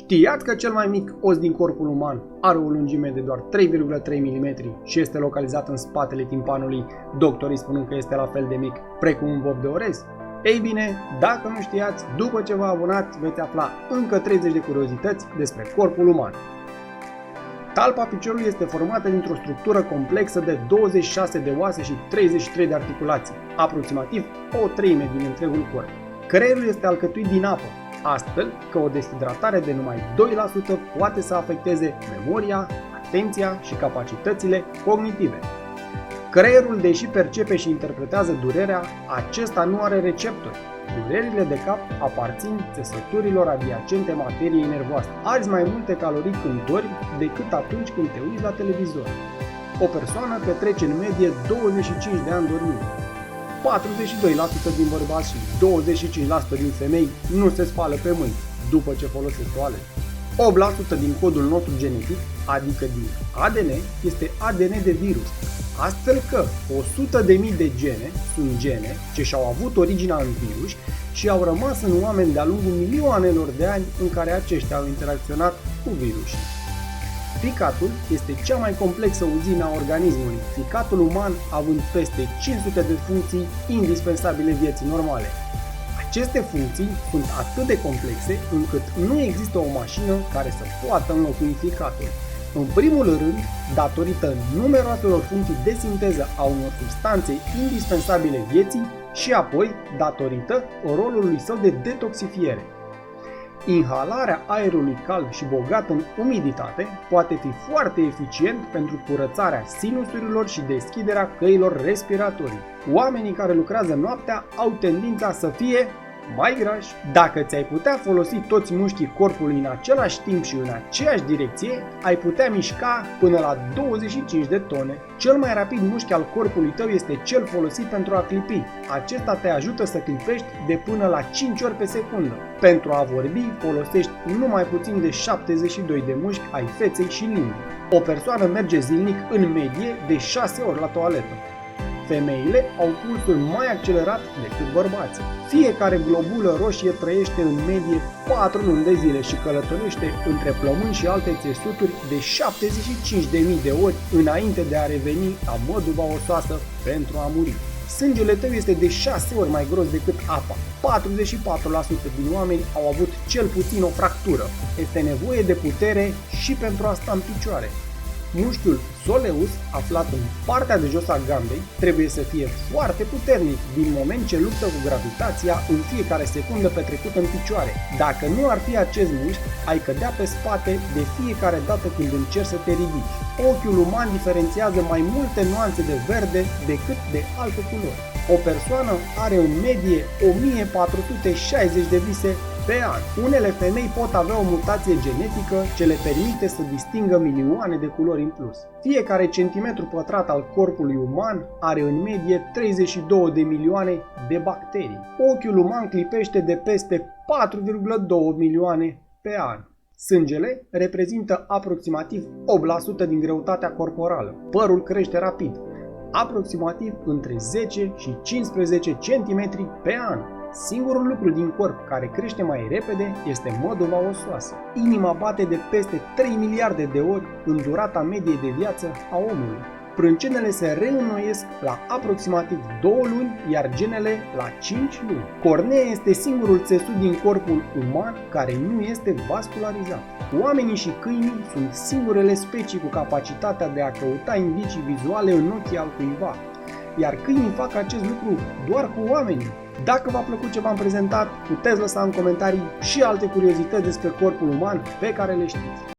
Știați că cel mai mic os din corpul uman are o lungime de doar 3,3 mm și este localizat în spatele timpanului, doctorii spunând că este la fel de mic precum un bob de orez? Ei bine, dacă nu știați, după ce vă abonați veți afla încă 30 de curiozități despre corpul uman. Talpa piciorului este formată dintr-o structură complexă de 26 de oase și 33 de articulații, aproximativ o treime din întregul corp. Creierul este alcătuit din apă, astfel că o deshidratare de numai 2% poate să afecteze memoria, atenția și capacitățile cognitive. Creierul, deși percepe și interpretează durerea, acesta nu are receptori. Durerile de cap aparțin țesăturilor adiacente materiei nervoase. Arzi mai multe calorii când dormi decât atunci când te uiți la televizor. O persoană petrece în medie 25 de ani dormind. 42% din bărbați și 25% din femei nu se spală pe mâini după ce folosesc toaletă. 8% din codul nostru genetic, adică din ADN, este ADN de virus, astfel că 100.000 de gene sunt gene ce și-au avut originea în virus și au rămas în oameni de-a lungul milioanelor de ani în care aceștia au interacționat cu virusii. Ficatul este cea mai complexă uzină a organismului, ficatul uman având peste 500 de funcții indispensabile vieții normale. Aceste funcții sunt atât de complexe încât nu există o mașină care să poată înlocui ficatul. În primul rând, datorită numeroaselor funcții de sinteză a unor substanțe indispensabile vieții și apoi datorită rolului său de detoxifiere. Inhalarea aerului cald și bogat în umiditate poate fi foarte eficient pentru curățarea sinusurilor și deschiderea căilor respiratorii. Oamenii care lucrează noaptea au tendința să fie mai grași. Dacă ți-ai putea folosi toți mușchii corpului în același timp și în aceeași direcție, ai putea mișca până la 25 de tone. Cel mai rapid mușchi al corpului tău este cel folosit pentru a clipi. Acesta te ajută să clipești de până la 5 ori pe secundă. Pentru a vorbi, folosești numai puțin de 72 de mușchi ai feței și limbii. O persoană merge zilnic în medie de 6 ori la toaletă. Femeile au pulsul mai accelerat decât bărbații. Fiecare globulă roșie trăiește în medie 4 luni de zile și călătorește între plămâni și alte țesuturi de 75.000 de ori înainte de a reveni la măduva osoasă pentru a muri. Sângele tău este de 6 ori mai gros decât apa. 44% din oameni au avut cel puțin o fractură. Este nevoie de putere și pentru a sta în picioare. Mușchiul soleus, aflat în partea de jos a gambei, trebuie să fie foarte puternic din moment ce luptă cu gravitația în fiecare secundă petrecută în picioare. Dacă nu ar fi acest mușchi, ai cădea pe spate de fiecare dată când încerci să te ridici. Ochiul uman diferențiază mai multe nuanțe de verde decât de alte culori. O persoană are în medie 1460 de vise pe an. Unele femei pot avea o mutație genetică ce le permite să distingă milioane de culori în plus. Fiecare centimetru pătrat al corpului uman are în medie 32 de milioane de bacterii. Ochiul uman clipește de peste 4,2 milioane pe an. Sângele reprezintă aproximativ 8% din greutatea corporală. Părul crește rapid, aproximativ între 10 și 15 cm pe an. Singurul lucru din corp care crește mai repede este măduva osoasă. Inima bate de peste 3 miliarde de ori în durata medie de viață a omului. Sprâncenele se reînnoiesc la aproximativ 2 luni, iar genele la 5 luni. Cornea este singurul țesut din corpul uman care nu este vascularizat. Oamenii și câinii sunt singurele specii cu capacitatea de a căuta indicii vizuale în ochii al cuiva, iar câinii fac acest lucru doar cu oamenii. Dacă v-a plăcut ce v-am prezentat, puteți lăsa în comentarii și alte curiozități despre corpul uman pe care le știți.